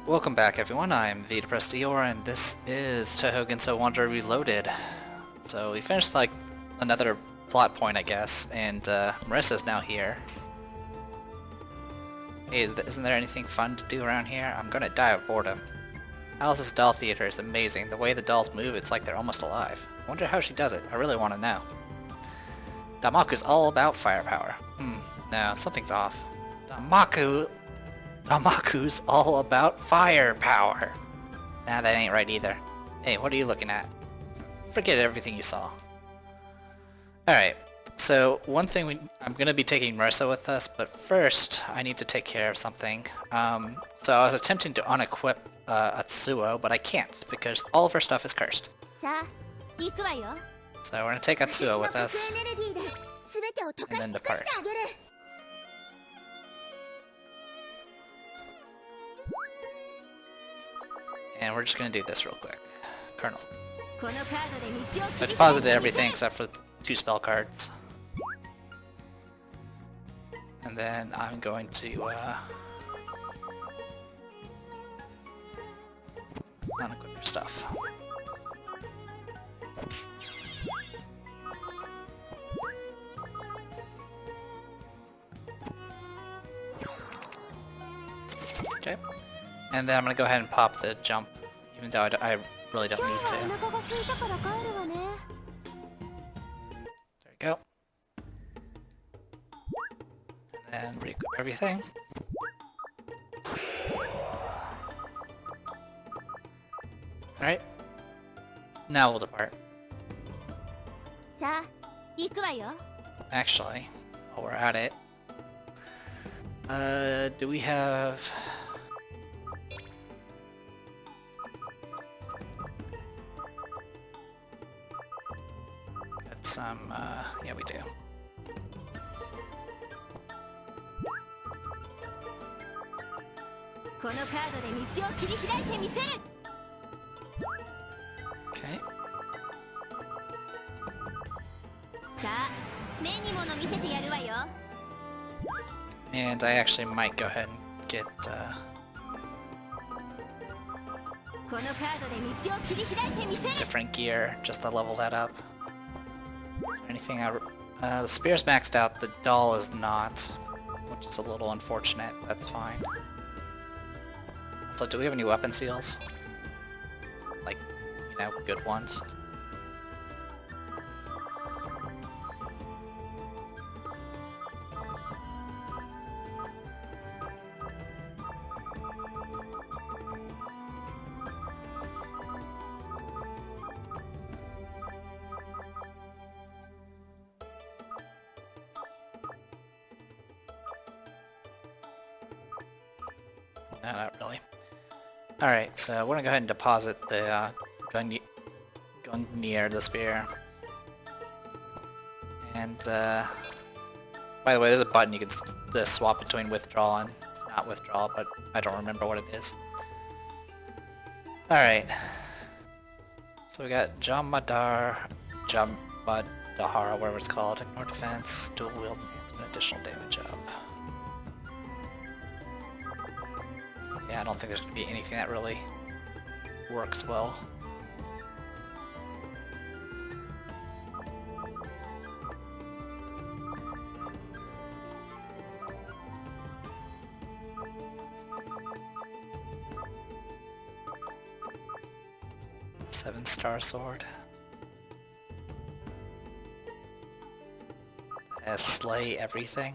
Welcome back everyone, I'm the Depressed Eeyore, and this is Touhou Genso Wanderer Reloaded. So we finished like another plot point I guess, and Marissa's now here. Hey, isn't there anything fun to do around here? I'm gonna die of boredom. Alice's Doll Theater is amazing. The way the dolls move, it's like they're almost alive. I wonder how she does it. I really want to know. Damaku's all about firepower. No, something's off. Damaku's all about firepower. Nah, that ain't right either. Hey, what are you looking at? Forget everything you saw. Alright, so one thing I'm gonna be taking Marissa with us, but first I need to take care of something. So I was attempting to unequip Atsuo, but I can't because all of her stuff is cursed. So we're gonna take Atsuo with us and then depart. And we're just gonna do this real quick. Colonel. I deposited everything except for 2 spell cards. And then I'm going to unequip your stuff. Okay. And then I'm gonna go ahead and pop the jump, even though I really don't need to. There we go. And then re-equip everything. Alright. Now we'll depart. Actually, while we're at it, do we have... some, yeah we do. Okay. And I actually might go ahead and get, some different gear, just to level that up. Anything the spear's maxed out, the doll is not, which is a little unfortunate, but that's fine. So do we have any weapon seals? Like, you know, good ones? No, not really. Alright, so we're gonna go ahead and deposit the gun near the spear. And by the way, there's a button you can just swap between withdraw and not withdraw, but I don't remember what it is. Alright. So we got Jamadahara, whatever it's called. Ignore defense, dual wield enhancement, additional damage up. Yeah, I don't think there's going to be anything that really works well. Seven-star sword. Slay everything.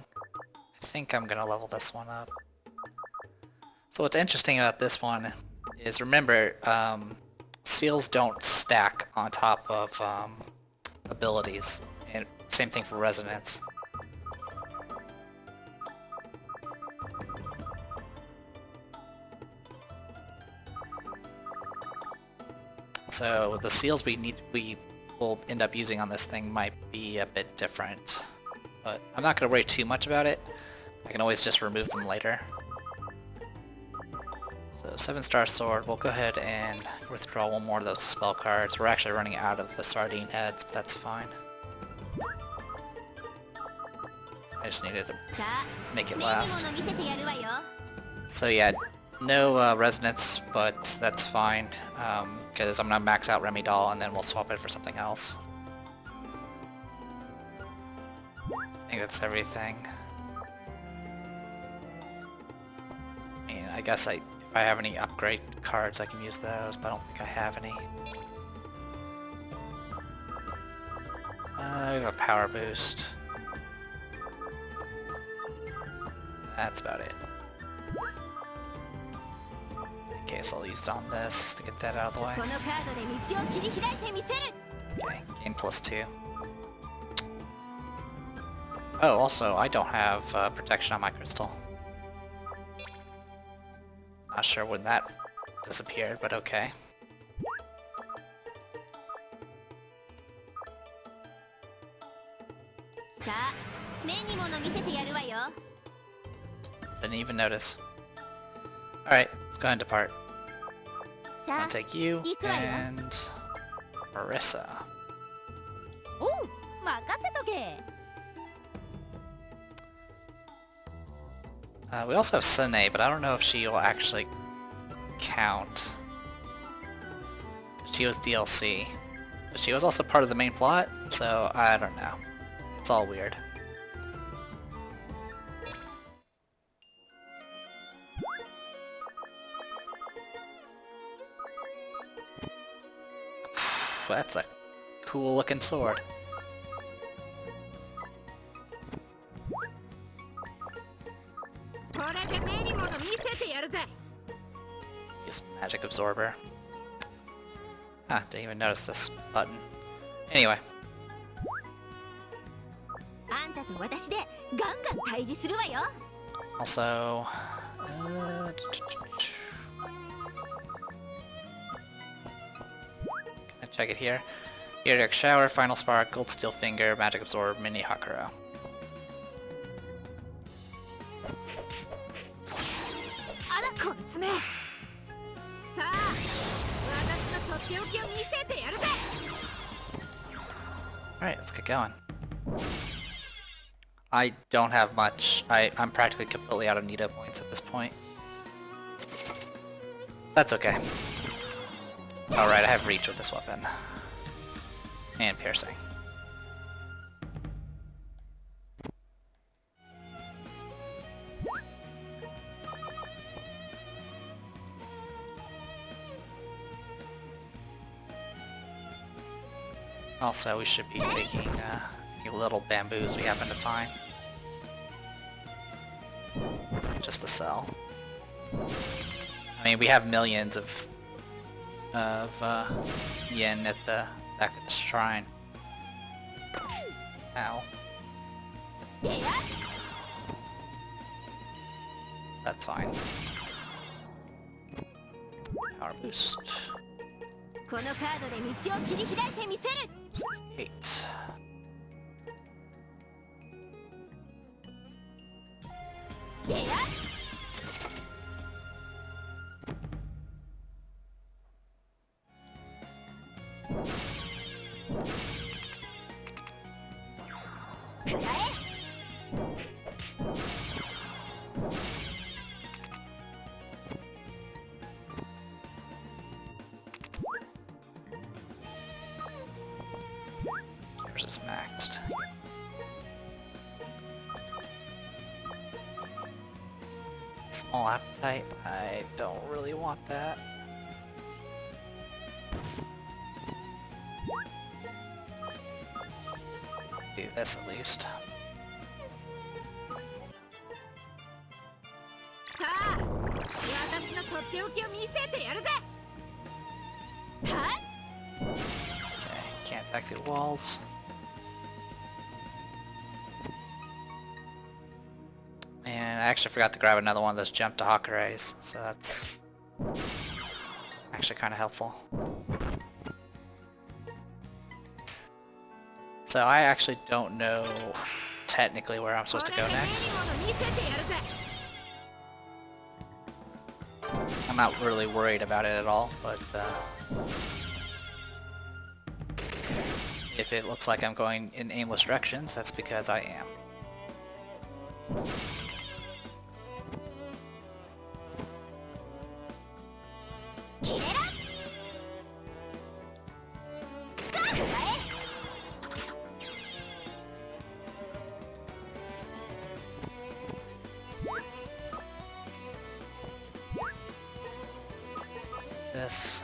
I think I'm going to level this one up. So what's interesting about this one is, remember, seals don't stack on top of abilities, and same thing for resonance. So the seals we will end up using on this thing might be a bit different, but I'm not going to worry too much about it. I can always just remove them later. So 7-star sword, we'll go ahead and withdraw one more of those spell cards. We're actually running out of the sardine heads, but that's fine. I just needed to make it last. So yeah, No resonance, but that's fine, because I'm gonna max out Remy Doll and then we'll swap it for something else. I think that's everything. I mean, I guess if I have any upgrade cards I can use those, but I don't think I have any. We have a power boost. That's about it. Okay, so I'll use it on this to get that out of the way. Okay, gain +2. Oh, also, I don't have protection on my crystal. Not sure when that disappeared, but okay. Didn't even notice. Alright, let's go ahead and depart. I'll take you and Marissa. We also have Sune, but I don't know if she will actually count. She was DLC. But she was also part of the main plot, so I don't know. It's all weird. That's a cool looking sword. Use magic absorber. Ah, didn't even notice this button. Anyway. Also, check it here. Eardic Shower, Final Spark, Gold Steel Finger, Magic Absorb, Mini Hakuro. Alright, let's get going. I don't have much. I'm practically completely out of Nito points at this point. That's okay. Alright, I have reach with this weapon. And piercing. Also, we should be taking any little bamboos we happen to find. Just to sell. I mean, we have millions of yen at the back of the shrine. Ow. That's fine. Power boost. このカードで道を切り開いてみせる。 8. Yours is maxed. Small appetite. I don't really want that. Do this at least. Okay, can't attack through walls. And I actually forgot to grab another one of those jump to Hakureis, so that's actually kind of helpful. So I actually don't know technically where I'm supposed to go next. I'm not really worried about it at all, but if it looks like I'm going in aimless directions, that's because I am. this.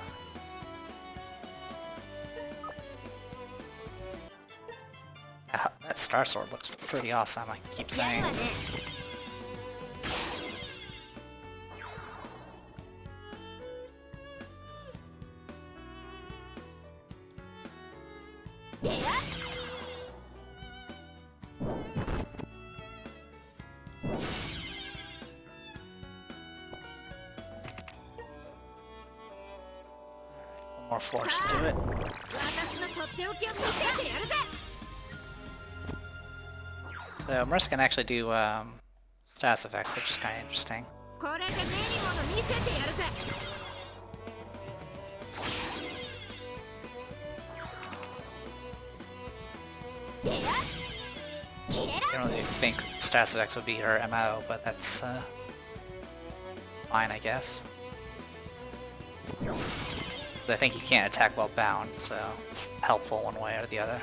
That Star Sword looks pretty awesome, I keep やる saying. わね。でや One more force to do it. 私のとっておきを見せてやるぜ。 So Mercy can actually do status effects, which is kind of interesting. これで目にもの見せてやるぜ。 でや 切れろ。 I don't really think status effects would be her MO, but that's fine, I guess. But I think you can't attack while bound, so it's helpful one way or the other.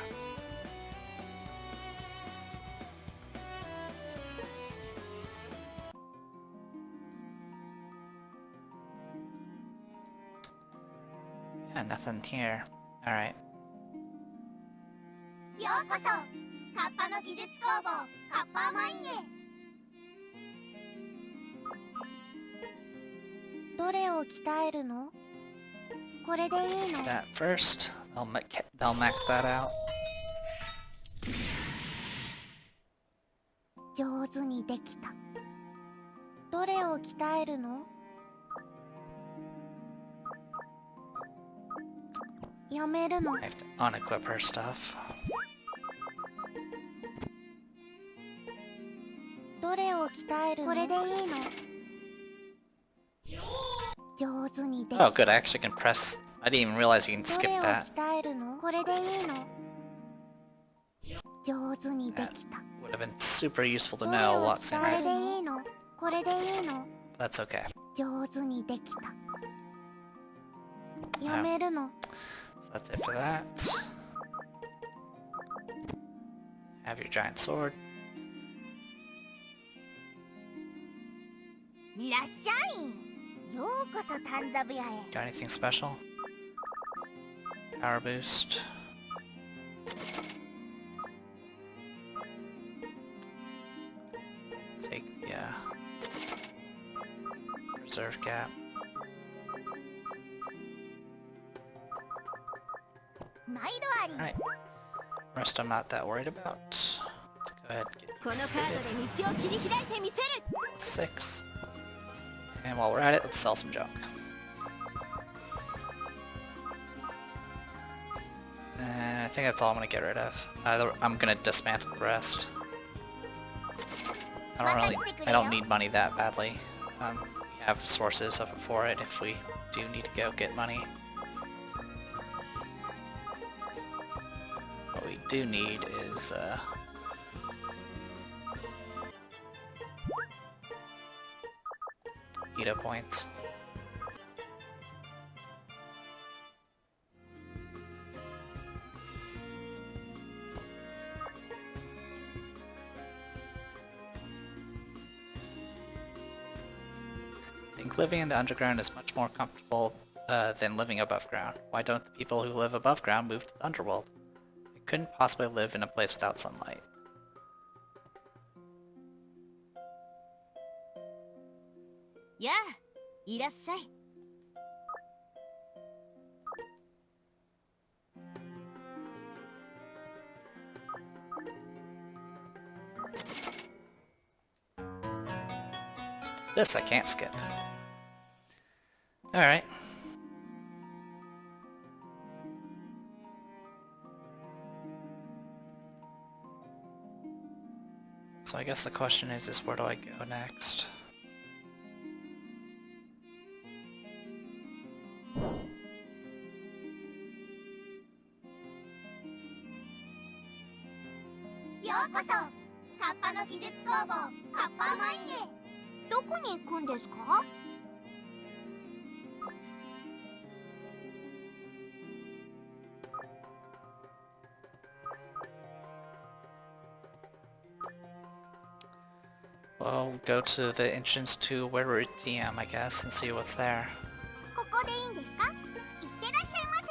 Yeah, nothing here. Alright. ようこそカッパの技術工房カッパーマインへ。どれを鍛えるの？これでいいの？ That first, they'll max that out. 上手にできた。どれを鍛えるの？やめるの？ I have to unequip her stuff. どれを鍛えるの？これでいいの？上手にでき Oh, た。 good, I actually can press. I didn't even realize you can ど skip れを that. 鍛えるの？これでいいの？上手にできた。 Would have been super useful to どれ know a を lot 鍛 sooner. えでいいの？これでいいの？ That's okay. 上手にできた。やめるの？ So that's it for that. Have your giant sword. いらっしゃい。ようこそ短座部屋へ。 Got anything special? Power boost. Take the reserve gap. 毎度あり。 Alright. Rest I'm not that worried about. Let's go ahead and get このカードで道を切り開いてみせる。 6. And while we're at it, let's sell some junk. And I think that's all I'm gonna get rid of. I'm gonna dismantle the rest. I don't need money that badly. We have sources for it if we do need to go get money. What we do need is Ito points. I think living in the underground is much more comfortable than living above ground. Why don't the people who live above ground move to the underworld? They couldn't possibly live in a place without sunlight. Yeah, いらっしゃい。 This I can't skip. Alright. So I guess the question is where do I go next? Well, go to the entrance to Werutium, I guess, and see what's there. こここでいいんですか？いってらっしゃいませ。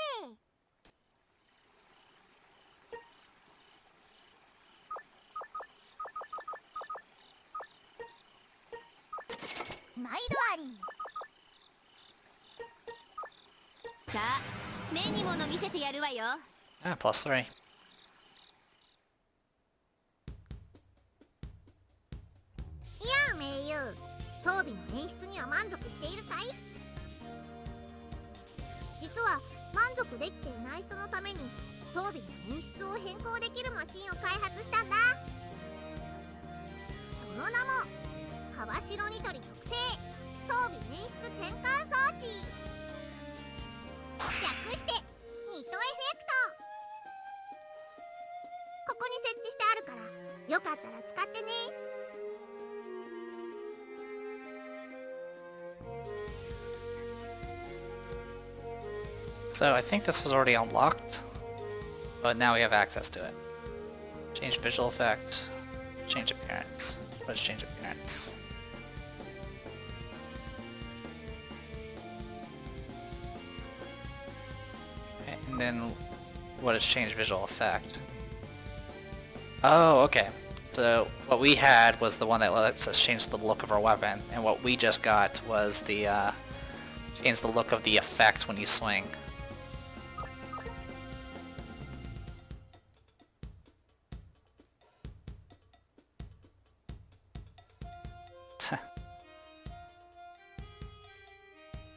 毎度あり。さあ、目に物見せてやるわよ。Ah, +3. いや名優、装備の演出には満足しているかい？実は満足できていない人のために装備の演出を変更できるマシンを開発したんだ。その名も幅白ニトリ特製装備演出転換装置、略してニトエフェクト。ここに設置してあるからよかったら使ってね。So I think this was already unlocked, but now we have access to it. Change visual effect, change appearance. Let's change appearance. Okay, and then what is change visual effect? Oh, okay. So what we had was the one that lets us change the look of our weapon, and what we just got was the change the look of the effect when you swing.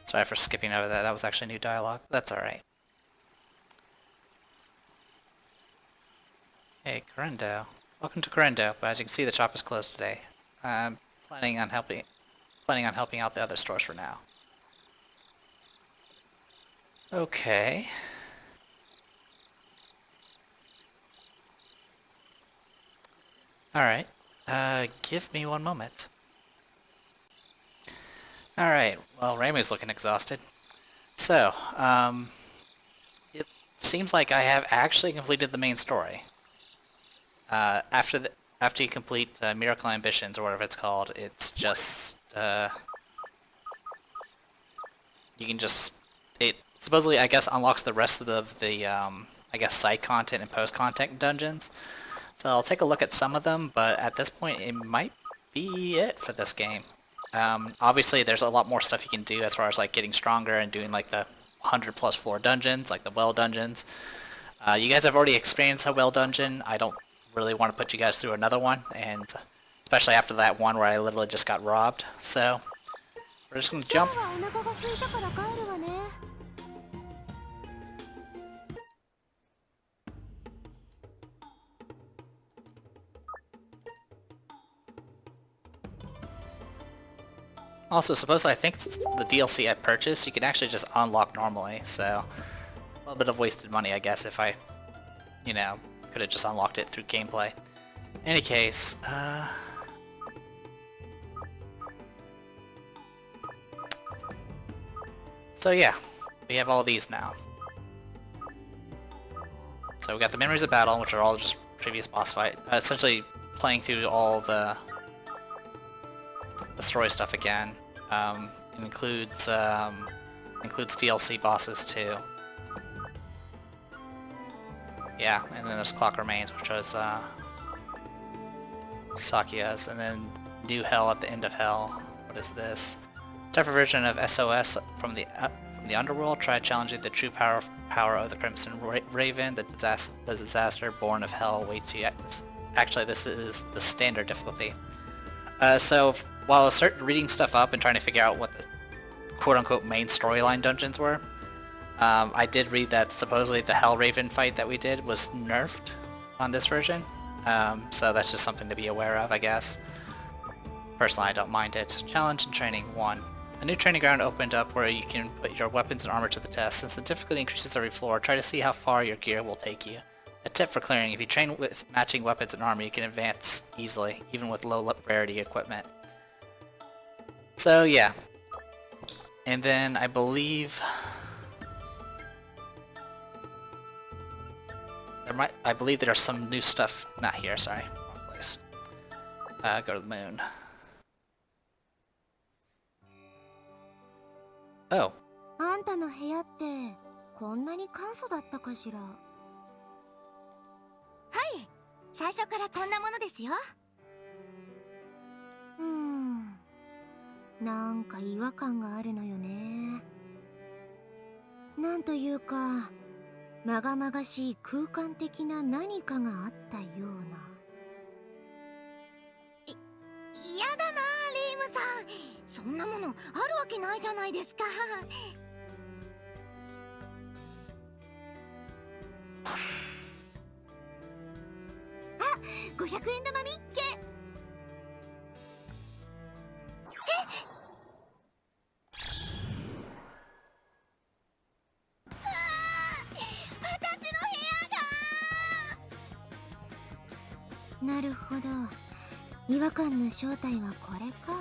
Sorry for skipping over that. That was actually new dialogue. That's alright. Hey, Corendo. Welcome to Corendo, but as you can see, the shop is closed today. I'm planning on helping out the other stores for now. Okay. Alright. Give me one moment. Alright, well, Ramu's looking exhausted. So, it seems like I have actually completed the main story. After you complete Miracle Ambitions, or whatever it's called, it's just, you can just, it supposedly, I guess, unlocks the rest of the I guess, side content and post-content dungeons. So I'll take a look at some of them, but at this point, it might be it for this game. Obviously, there's a lot more stuff you can do as far as like getting stronger and doing like the 100+ floor dungeons, like the well dungeons. You guys have already experienced a well dungeon. I don't really want to put you guys through another one, and especially after that one where I literally just got robbed. So we're just gonna jump. Also, supposedly I think the DLC I purchased, you can actually just unlock normally, so a little bit of wasted money, I guess, if I, you know, could have just unlocked it through gameplay. In any case, so yeah, we have all these now. So we got the Memories of Battle, which are all just previous boss fight, essentially playing through all the story stuff again. It includes DLC bosses too. Yeah, and then there's Clock Remains, which was Sakuya's, and then New Hell at the End of Hell. What is this? Tougher version of SOS from the underworld. Try challenging the true power of the Crimson Raven. The disaster born of Hell waits you. Actually, this is the standard difficulty. So while I was reading stuff up and trying to figure out what the quote-unquote main storyline dungeons were, I did read that supposedly the Hell Raven fight that we did was nerfed on this version. So that's just something to be aware of, I guess. Personally, I don't mind it. Challenge and Training 1. A new training ground opened up where you can put your weapons and armor to the test. Since the difficulty increases every floor, try to see how far your gear will take you. A tip for clearing: if you train with matching weapons and armor, you can advance easily, even with low rarity equipment. So yeah. And then I believe there's some new stuff. Not here, sorry. Wrong place. Go to the moon. Oh. あんんの部屋ってこんなに簡素だったかしら。はい、最初からこんなものですよ。なんか違和感があるのよね。なんというかまがまがしい空間的な何かがあったような。嫌だなレイムさん、そんなものあるわけないじゃないですか。あ、500円玉みっけ。なるほど、違和感の正体はこれか。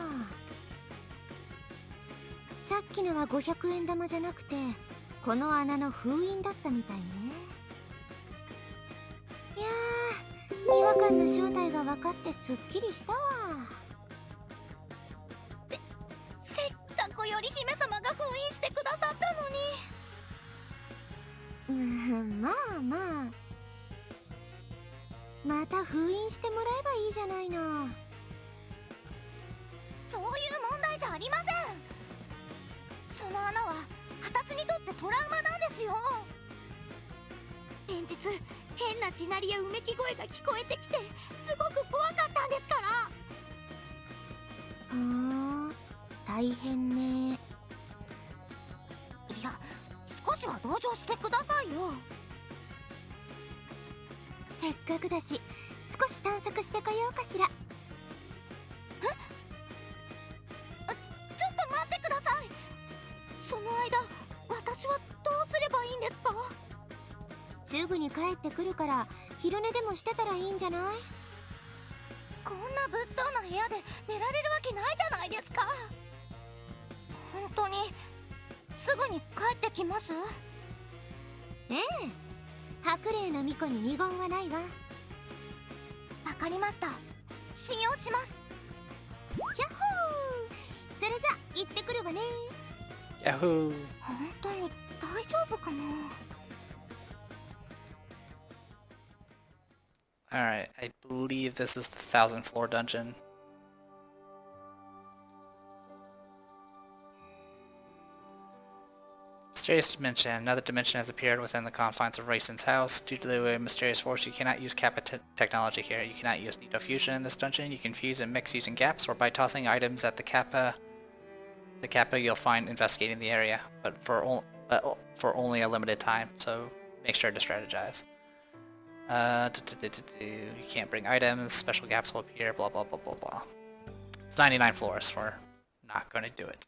さっきのは500円玉じゃなくてこの穴の封印だったみたいね。いやー、違和感の正体が分かってすっきりしたわ。せっかく頼姫様が封印してくださったのに。まあまあ、また封印してもらえばいいじゃないの。そういう問題じゃありません。その穴は私にとってトラウマなんですよ。連日変な地鳴りやうめき声が聞こえてきてすごく怖かったんですから。大変ね。いや、少しは同情してくださいよ。せっかくだし少し探索してこようかしら。ちょっと待ってください。その間私はどうすればいいんですか？すぐに帰ってくるから昼寝でもしてたらいいんじゃない？こんな物騒な部屋で寝られるわけないじゃないですか。本当にすぐに帰ってきます？ええ、白麗の巫女に二言はないわ。わかりました。信用します。ひゃっほー。それじゃ行ってくるわね。Yahoo! 本当に大丈夫かな。Alright, I believe this is the 1000th floor dungeon. Mysterious dimension. Another dimension has appeared within the confines of Raisin's house. Due to a mysterious force, you cannot use Kappa technology here. You cannot use Nito Fusion in this dungeon. You can fuse and mix using gaps or by tossing items at the Kappa you'll find investigating the area, but for only a limited time, so make sure to strategize. You can't bring items, special gaps will appear, blah blah blah blah blah. It's 99 floors, we're not gonna do it.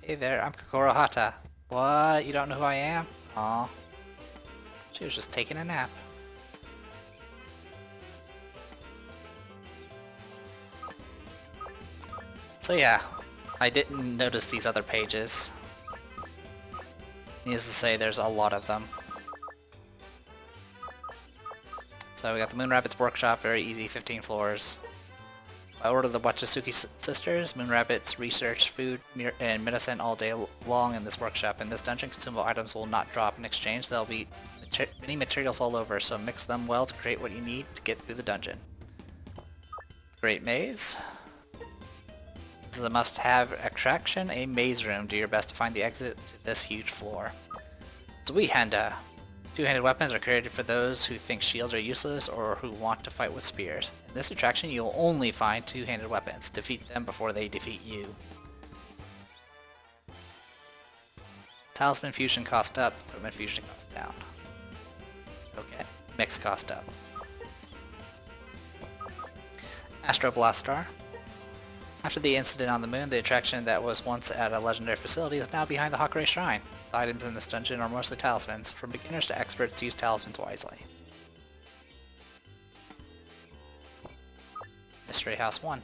Hey there, I'm Kokoro Hata. What? You don't know who I am? Aw. She was just taking a nap. So yeah, I didn't notice these other pages. Needless to say, there's a lot of them. So we got the Moon Rabbit's Workshop, very easy, 15 floors. By order of the Wachisuki sisters, Moon Rabbits research food and medicine all day long in this workshop. In this dungeon, consumable items will not drop in exchange. There'll be many materials all over, so mix them well to create what you need to get through the dungeon. Great Maze. This is a must-have attraction, a maze room. Do your best to find the exit to this huge floor. Zuihanda. Two-handed weapons are created for those who think shields are useless or who want to fight with spears. In this attraction, you'll only find two-handed weapons. Defeat them before they defeat you. Talisman fusion cost up, equipment fusion cost down. Okay, mix cost up. Astro Blastar. After the incident on the moon, the attraction that was once at a legendary facility is now behind the Hakurei Shrine. The items in this dungeon are mostly talismans. From beginners to experts, use talismans wisely. Mystery House 1.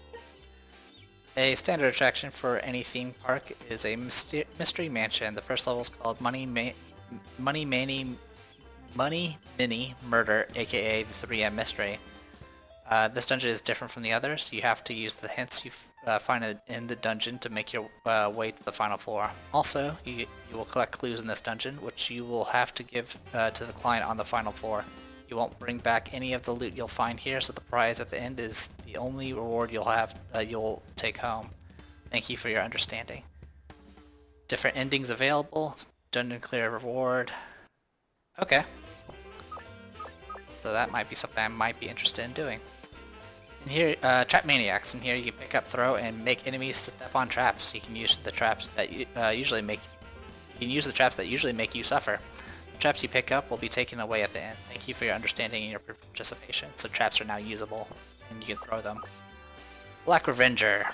A standard attraction for any theme park is a mystery mansion. The first level is called Money Mini Murder, aka the 3M Mystery. This dungeon is different from the others. You have to use the hints you find in the dungeon to make your way to the final floor. Also, you will collect clues in this dungeon, which you will have to give to the client on the final floor. You won't bring back any of the loot you'll find here, so the prize at the end is the only reward you'll take home. Thank you for your understanding. Different endings available. Dungeon clear reward. Okay. So that might be something I might be interested in doing. And here, Trap Maniacs. In here you can pick up, throw, and make enemies step on traps. You can use the traps that usually make you suffer. The traps you pick up will be taken away at the end. Thank you for your understanding and your participation. So traps are now usable, and you can throw them. Black Revenger.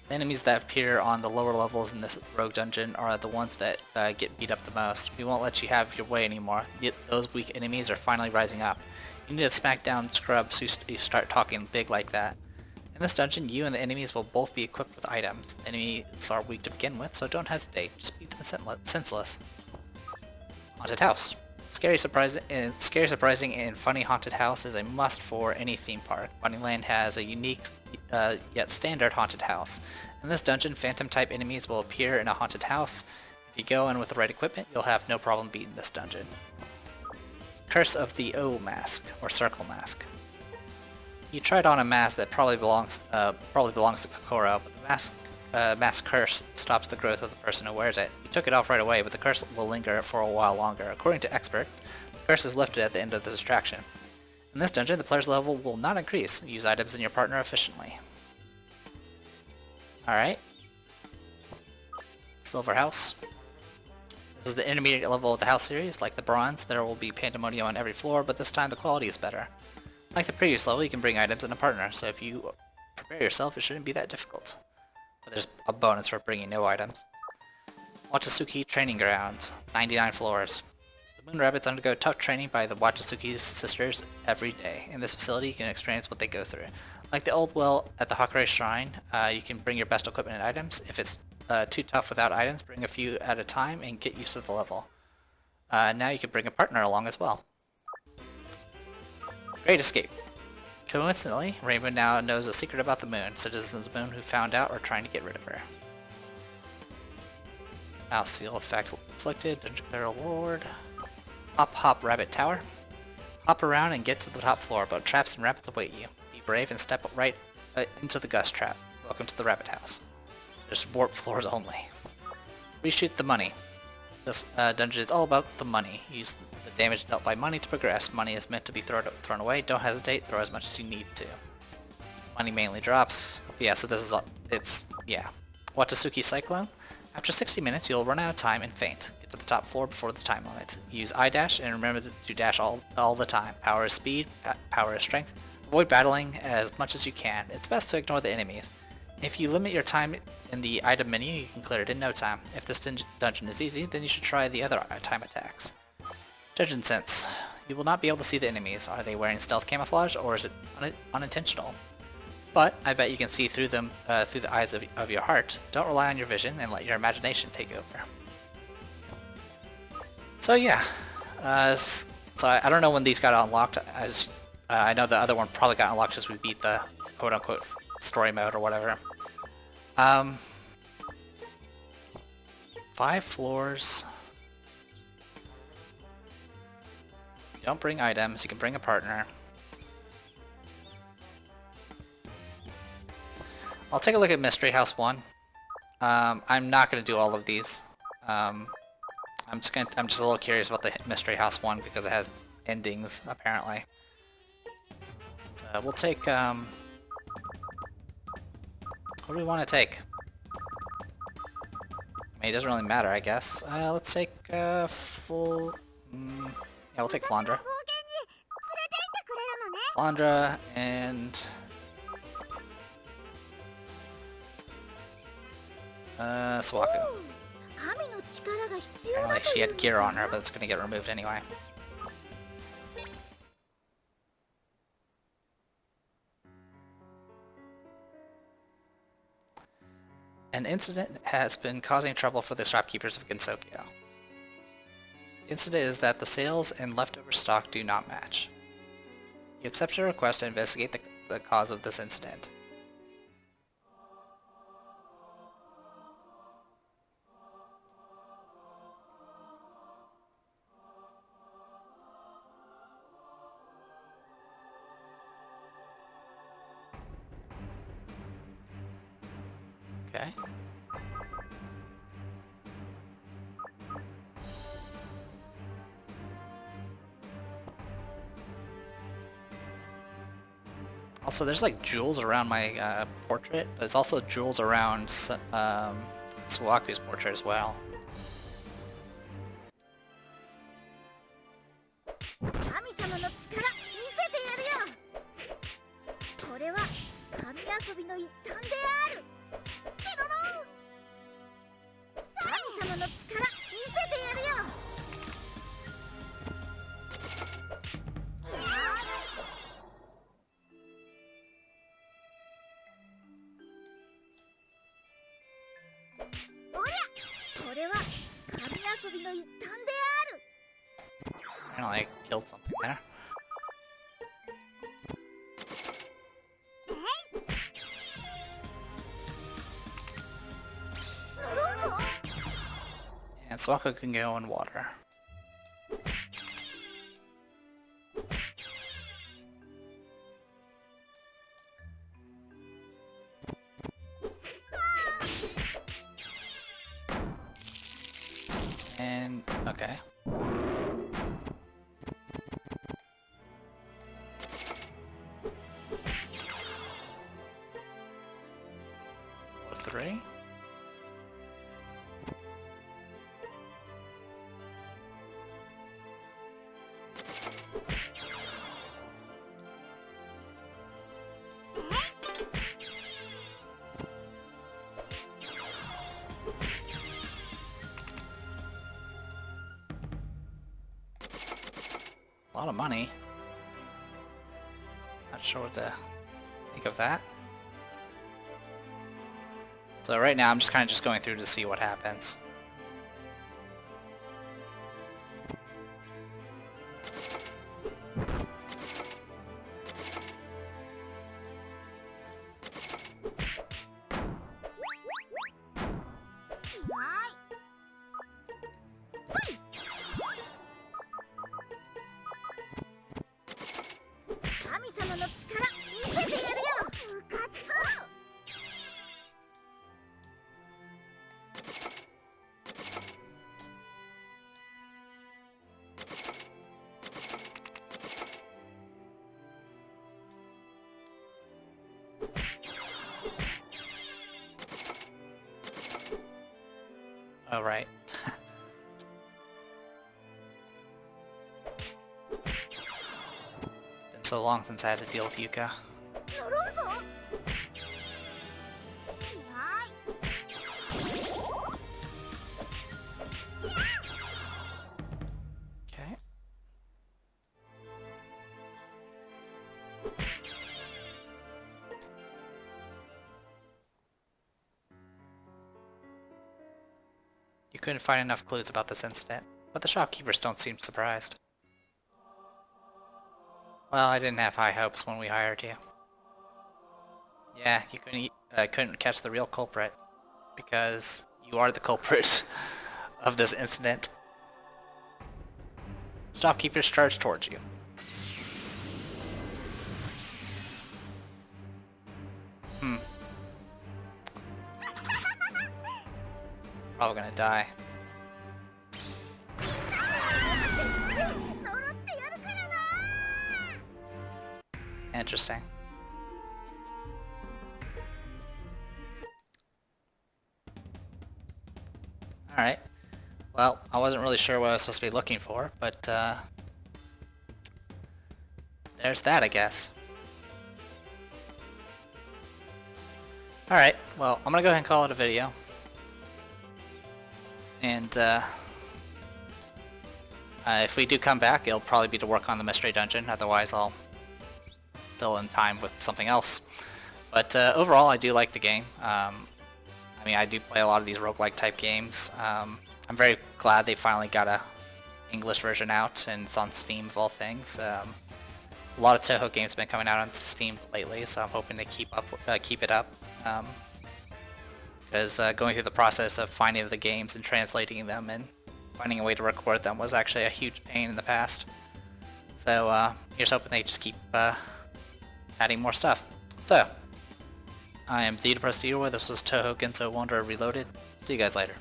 The enemies that appear on the lower levels in this rogue dungeon are the ones that get beat up the most. We won't let you have your way anymore. Those weak enemies are finally rising up. You need to smack down scrubs who start talking big like that. In this dungeon, you and the enemies will both be equipped with items. The enemies are weak to begin with, so don't hesitate. Just beat them senseless. Haunted House. Scary, surprising, and funny haunted house is a must for any theme park. Bunnyland has a unique yet standard haunted house. In this dungeon, phantom-type enemies will appear in a haunted house. If you go in with the right equipment, you'll have no problem beating this dungeon. Curse of the O mask, or circle mask. You tried on a mask that probably belongs to Kokoro, but the mask curse stops the growth of the person who wears it. You took it off right away, but the curse will linger for a while longer. According to experts, the curse is lifted at the end of the distraction. In this dungeon, the player's level will not increase. Use items in your partner efficiently. Alright. Silver House. This is the intermediate level of the house series. Like the bronze, there will be pandemonium on every floor, but this time the quality is better. Like the previous level, you can bring items in a partner, so if you prepare yourself, it shouldn't be that difficult. But there's a bonus for bringing no items. Wachisuki Training Grounds, 99 floors. The Moon Rabbits undergo tough training by the Wachisuki sisters every day. In this facility, you can experience what they go through. Like the old well at the Hakure Shrine, you can bring your best equipment and items. If it's too tough without items, bring a few at a time and get used to the level. Now you can bring a partner along as well. Great Escape. Coincidentally, Rainbow now knows a secret about the moon. Citizens of the moon who found out are trying to get rid of her. Mouse seal effect will be inflicted. Dungeon clear reward. Hop Rabbit Tower. Hop around and get to the top floor, but traps and rabbits await you. Be brave and step right into the gust trap. Welcome to the Rabbit House. There's warp floors only. Reshoot the money. This dungeon is all about the money. Use the damage dealt by money to progress. Money is meant to be thrown away. Don't hesitate. Throw as much as you need to. Money mainly drops. Yeah, so this is all. Yeah. Wachisuki Cyclone. After 60 minutes, you'll run out of time and faint. Get to the top floor before the time limit. Use I-dash and remember to dash all the time. Power is speed. Power is strength. Avoid battling as much as you can. It's best to ignore the enemies. If you limit your time in the item menu, you can clear it in no time. If this dungeon is easy, then you should try the other time attacks. Dungeon Sense. You will not be able to see the enemies. Are they wearing stealth camouflage, or is it unintentional? But I bet you can see through them through the eyes of your heart. Don't rely on your vision and let your imagination take over. So yeah, so I don't know when these got unlocked. As I know the other one probably got unlocked as we beat the quote-unquote story mode or whatever. 5 floors. You don't bring items, you can bring a partner. I'll take a look at Mystery House 1. I'm not going to do all of these. I'm just a little curious about the Mystery House 1 because it has endings, apparently. So we'll take, what do we want to take? I mean, it doesn't really matter, I guess. Let's take, yeah, we'll take Flandra. Flandra and... Swaku. Apparently she had gear on her, but it's gonna get removed anyway. An incident has been causing trouble for the shopkeepers of Genso. The incident is that the sales and leftover stock do not match. You accept your request to investigate the cause of this incident. Okay. Also, there's like jewels around my portrait, but it's also jewels around Suwaku's portrait as well. 神様の力見せてやるよ。これは神遊びの一環である。ケロロン。神様の力見せてやるよ。おりゃ、これは神遊びの一環である。 I don't know, I killed something there. And Suwaku can go in water. And okay. Three. A lot of money. Not sure what to think of that. So right now I'm just kind of going through to see what happens. Oh, right. Been so long since I had to deal with Yuka. Okay. You couldn't find enough clues about this incident, but the shopkeepers don't seem surprised. Well, I didn't have high hopes when we hired you. Yeah, you couldn't catch the real culprit, because you are the culprit of this incident. Shopkeepers charge towards you. Probably gonna die. Interesting. Alright. Well, I wasn't really sure what I was supposed to be looking for, but there's that, I guess. Alright, well, I'm gonna go ahead and call it a video. And if we do come back, it'll probably be to work on the mystery dungeon. Otherwise, I'll fill in time with something else. But overall, I do like the game. I mean, I do play a lot of these roguelike type games. I'm very glad they finally got a English version out, and it's on Steam of all things. A lot of Touhou games have been coming out on Steam lately, so I'm hoping to keep it up. Because going through the process of finding the games and translating them and finding a way to record them was actually a huge pain in the past. So here's hoping they just keep adding more stuff. So, I am the Depressed Eater. This was Touhou Genso Wanderer Reloaded. See you guys later.